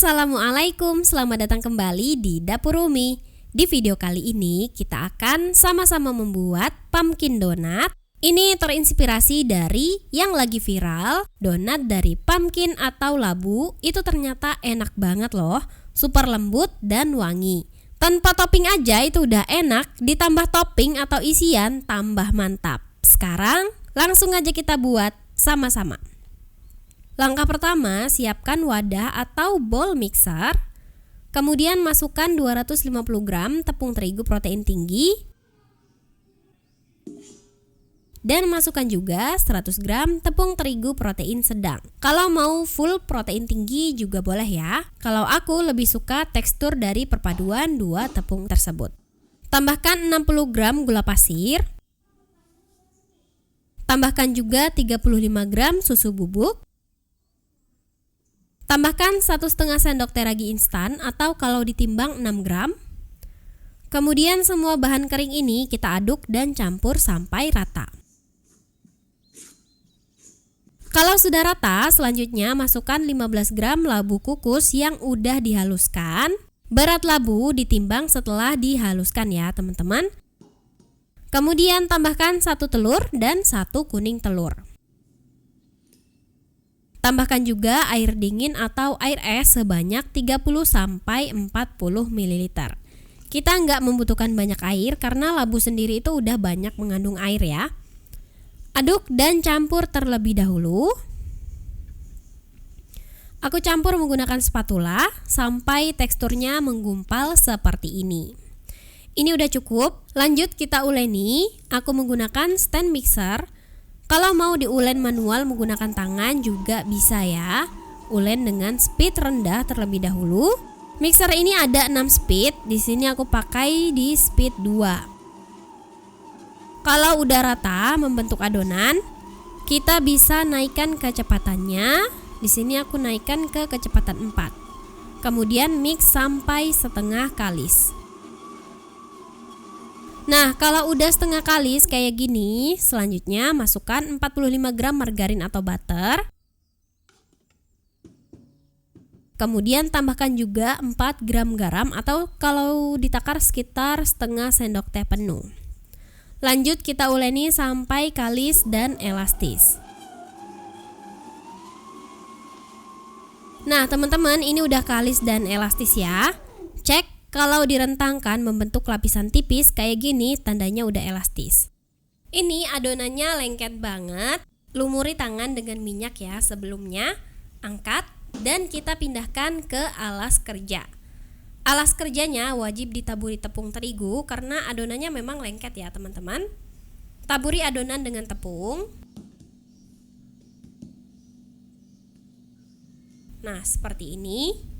Assalamualaikum, selamat datang kembali di Dapur Umi. Di video kali ini kita akan sama-sama membuat pumpkin donat. Ini terinspirasi dari yang lagi viral, donat dari pumpkin atau labu. Itu ternyata enak banget loh, super lembut dan wangi. Tanpa topping aja itu udah enak, ditambah topping atau isian tambah mantap. Sekarang langsung aja kita buat sama-sama. Langkah pertama, siapkan wadah atau bowl mixer. Kemudian masukkan 250 gram tepung terigu protein tinggi. Dan masukkan juga 100 gram tepung terigu protein sedang. Kalau mau full protein tinggi juga boleh ya. Kalau aku lebih suka tekstur dari perpaduan dua tepung tersebut. Tambahkan 60 gram gula pasir. Tambahkan juga 35 gram susu bubuk. Tambahkan 1,5 sendok teh ragi instan atau kalau ditimbang 6 gram. Kemudian semua bahan kering ini kita aduk dan campur sampai rata. Kalau sudah rata, selanjutnya masukkan 15 gram labu kukus yang udah dihaluskan. Berat labu ditimbang setelah dihaluskan ya teman-teman. Kemudian tambahkan 1 telur dan 1 kuning telur. Tambahkan juga air dingin atau air es sebanyak 30-40 ml. Kita nggak membutuhkan banyak air karena labu sendiri itu udah banyak mengandung air ya. Aduk dan campur terlebih dahulu. Aku campur menggunakan spatula sampai teksturnya menggumpal seperti ini. Ini udah cukup, lanjut kita uleni. Aku menggunakan stand mixer. Kalau mau diulen manual menggunakan tangan juga bisa ya. Ulen dengan speed rendah terlebih dahulu. Mixer ini ada 6 speed, di sini aku pakai di speed 2. Kalau udah rata membentuk adonan, kita bisa naikkan kecepatannya. Di sini aku naikkan ke kecepatan 4. Kemudian mix sampai setengah kalis. Nah, kalau udah setengah kalis kayak gini, selanjutnya masukkan 45 gram margarin atau butter. Kemudian tambahkan juga 4 gram garam atau kalau ditakar sekitar setengah sendok teh penuh. Lanjut kita uleni sampai kalis dan elastis. Nah, teman-teman, ini udah kalis dan elastis ya. Cek. Kalau direntangkan membentuk lapisan tipis kayak gini, tandanya udah elastis. Ini adonannya lengket banget. Lumuri tangan dengan minyak ya sebelumnya. Angkat dan kita pindahkan ke alas kerja. Alas kerjanya wajib ditaburi tepung terigu karena adonannya memang lengket ya teman-teman. Taburi adonan dengan tepung. Nah, seperti ini.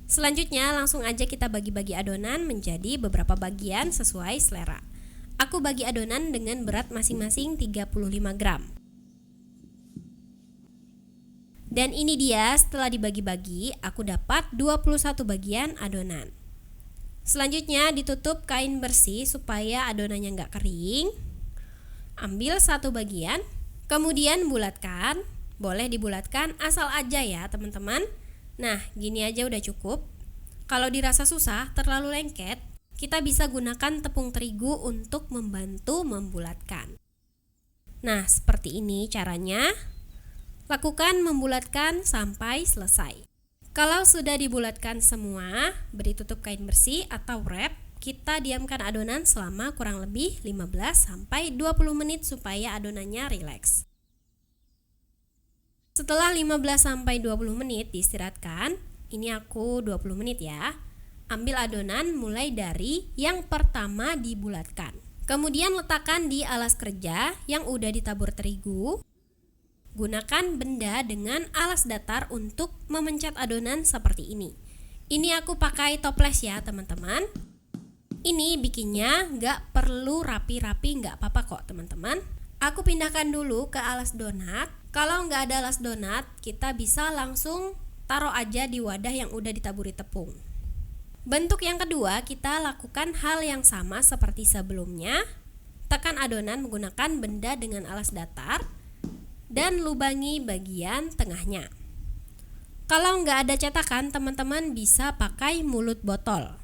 Selanjutnya langsung aja kita bagi-bagi adonan menjadi beberapa bagian sesuai selera. Aku bagi adonan dengan berat masing-masing 35 gram. Dan ini dia setelah dibagi-bagi aku dapat 21 bagian adonan. Selanjutnya ditutup kain bersih supaya adonannya nggak kering. Ambil satu bagian, kemudian bulatkan. Boleh dibulatkan asal aja ya teman-teman. Nah, gini aja udah cukup. Kalau dirasa susah, terlalu lengket, kita bisa gunakan tepung terigu untuk membantu membulatkan. Nah, seperti ini caranya. Lakukan membulatkan sampai selesai. Kalau sudah dibulatkan semua, beri tutup kain bersih atau wrap. Kita diamkan adonan selama kurang lebih 15-20 menit supaya adonannya rileks. Setelah 15-20 menit diistirahatkan, ini aku 20 menit ya. Ambil adonan mulai dari yang pertama dibulatkan. Kemudian letakkan di alas kerja yang udah ditabur terigu. Gunakan benda dengan alas datar untuk memencet adonan seperti ini. Ini aku pakai toples ya teman-teman. Ini bikinnya nggak perlu rapi-rapi, nggak apa-apa kok teman-teman. Aku pindahkan dulu ke alas donat. Kalau nggak ada alas donat, kita bisa langsung taruh aja di wadah yang udah ditaburi tepung. Bentuk yang kedua, kita lakukan hal yang sama seperti sebelumnya. Tekan adonan menggunakan benda dengan alas datar dan lubangi bagian tengahnya. Kalau nggak ada cetakan, teman-teman bisa pakai mulut botol.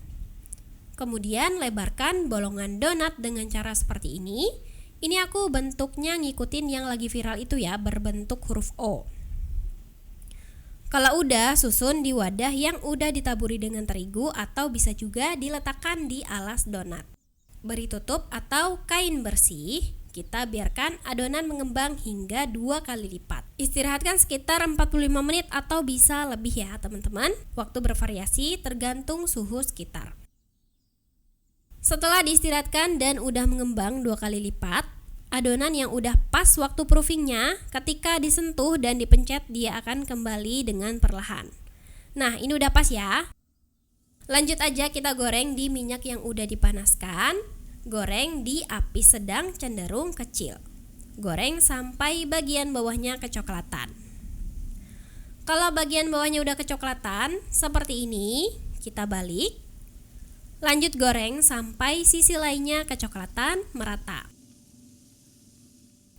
Kemudian lebarkan bolongan donat dengan cara seperti ini. Ini aku bentuknya ngikutin yang lagi viral itu ya, berbentuk huruf O. Kalau udah, susun di wadah yang udah ditaburi dengan terigu atau bisa juga diletakkan di alas donat. Beri tutup atau kain bersih. Kita biarkan adonan mengembang hingga 2 kali lipat. Istirahatkan sekitar 45 menit atau bisa lebih ya teman-teman. Waktu bervariasi tergantung suhu sekitar. Setelah diistirahatkan dan udah mengembang 2 kali lipat, adonan yang udah pas waktu proofingnya, ketika disentuh dan dipencet dia akan kembali dengan perlahan. Nah, ini udah pas ya. Lanjut aja kita goreng di minyak yang udah dipanaskan. Goreng di api sedang cenderung kecil. Goreng sampai bagian bawahnya kecoklatan. Kalau bagian bawahnya udah kecoklatan seperti ini, kita balik. Lanjut goreng sampai sisi lainnya kecoklatan merata.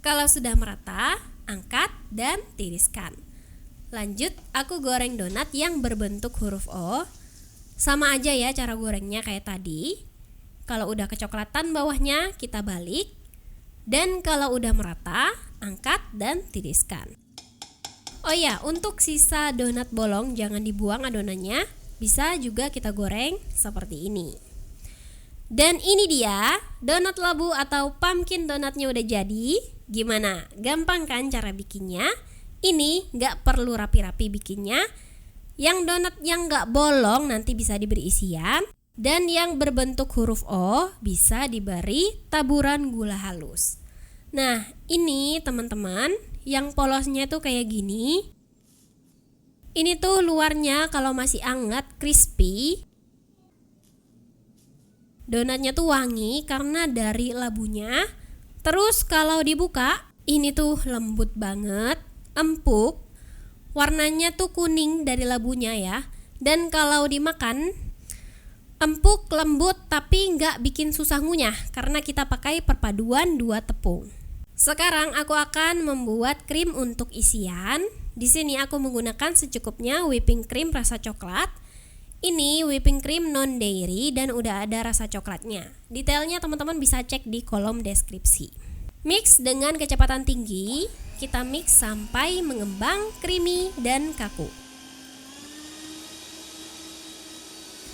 Kalau sudah merata, angkat dan tiriskan. Lanjut, aku goreng donat yang berbentuk huruf O. Sama aja ya cara gorengnya kayak tadi. Kalau udah kecoklatan bawahnya, kita balik. Dan kalau udah merata, angkat dan tiriskan. Oh ya, untuk sisa donat bolong jangan dibuang adonannya. Bisa juga kita goreng seperti ini. Dan ini dia, donat labu atau pumpkin donatnya udah jadi. Gimana? Gampang kan cara bikinnya? Ini gak perlu rapi-rapi bikinnya. Yang donat yang gak bolong nanti bisa diberi isian. Dan yang berbentuk huruf O bisa diberi taburan gula halus. Nah, ini teman-teman, yang polosnya tuh kayak gini. Ini tuh luarnya kalau masih hangat, crispy. Donatnya tuh wangi karena dari labunya. Terus kalau dibuka, ini tuh lembut banget, empuk. Warnanya tuh kuning dari labunya ya. Dan kalau dimakan, empuk, lembut, tapi nggak bikin susah ngunyah karena kita pakai perpaduan 2 tepung. Sekarang aku akan membuat krim untuk isian. Di sini aku menggunakan secukupnya whipping cream rasa coklat. Ini whipping cream non dairy dan udah ada rasa coklatnya. Detailnya teman-teman bisa cek di kolom deskripsi. Mix dengan kecepatan tinggi. Kita mix sampai mengembang, creamy dan kaku.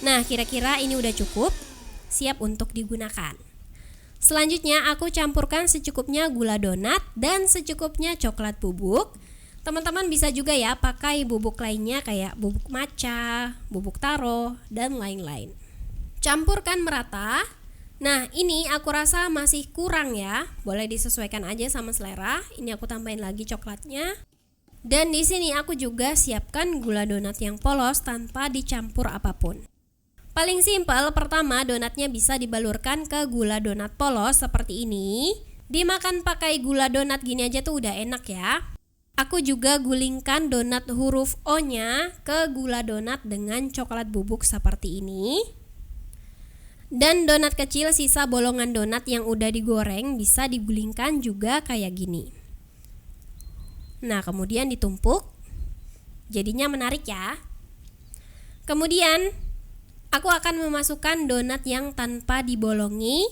Nah, kira-kira ini udah cukup, siap untuk digunakan. Selanjutnya aku campurkan secukupnya gula donat dan secukupnya coklat bubuk. Teman-teman bisa juga ya pakai bubuk lainnya kayak bubuk matcha, bubuk taro, dan lain-lain. Campurkan merata. Nah, ini aku rasa masih kurang ya. Boleh disesuaikan aja sama selera. Ini aku tambahin lagi coklatnya. Dan di sini aku juga siapkan gula donat yang polos tanpa dicampur apapun. Paling simpel, pertama donatnya bisa dibalurkan ke gula donat polos seperti ini. Dimakan pakai gula donat gini aja tuh udah enak ya. Aku juga gulingkan donat huruf O-nya ke gula donat dengan coklat bubuk seperti ini. Dan donat kecil sisa bolongan donat yang udah digoreng bisa digulingkan juga kayak gini. Nah, kemudian ditumpuk. Jadinya menarik ya. Kemudian aku akan memasukkan donat yang tanpa dibolongi.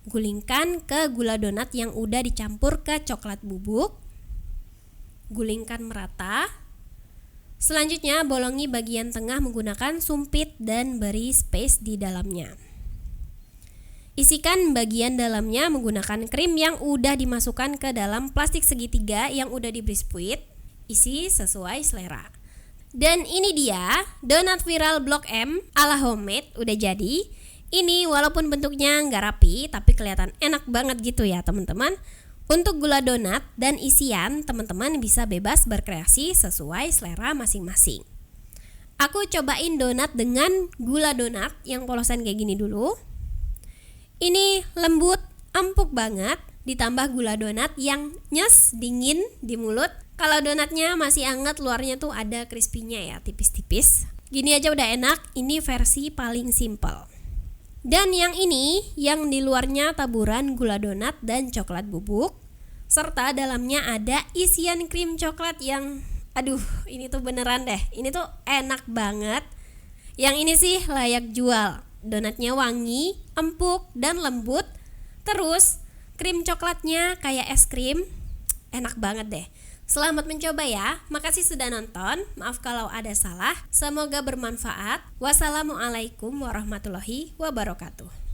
Gulingkan ke gula donat yang udah dicampur ke coklat bubuk. Gulingkan merata. Selanjutnya bolongi bagian tengah menggunakan sumpit dan beri space di dalamnya. Isikan bagian dalamnya menggunakan krim yang udah dimasukkan ke dalam plastik segitiga yang udah di biskuit. Isi sesuai selera. Dan ini dia donat viral Blok M ala homemade udah jadi. Ini walaupun bentuknya nggak rapi tapi kelihatan enak banget gitu ya teman-teman. Untuk gula donat dan isian teman-teman bisa bebas berkreasi sesuai selera masing-masing. Aku cobain donat dengan gula donat yang polosan kayak gini dulu. Ini lembut, empuk banget, ditambah gula donat yang nyes, dingin di mulut. Kalau donatnya masih hangat, luarnya tuh ada crispy-nya ya, tipis-tipis. Gini aja udah enak, ini versi paling simple. Dan yang ini, yang di luarnya taburan gula donat dan coklat bubuk, serta dalamnya ada isian krim coklat yang Aduh, ini tuh beneran deh. Ini tuh enak banget. Yang ini sih layak jual. Donatnya wangi, empuk, dan lembut. Terus krim coklatnya kayak es krim. Enak banget deh. Selamat mencoba ya. Makasih sudah nonton. Maaf kalau ada salah. Semoga bermanfaat. Wassalamualaikum warahmatullahi wabarakatuh.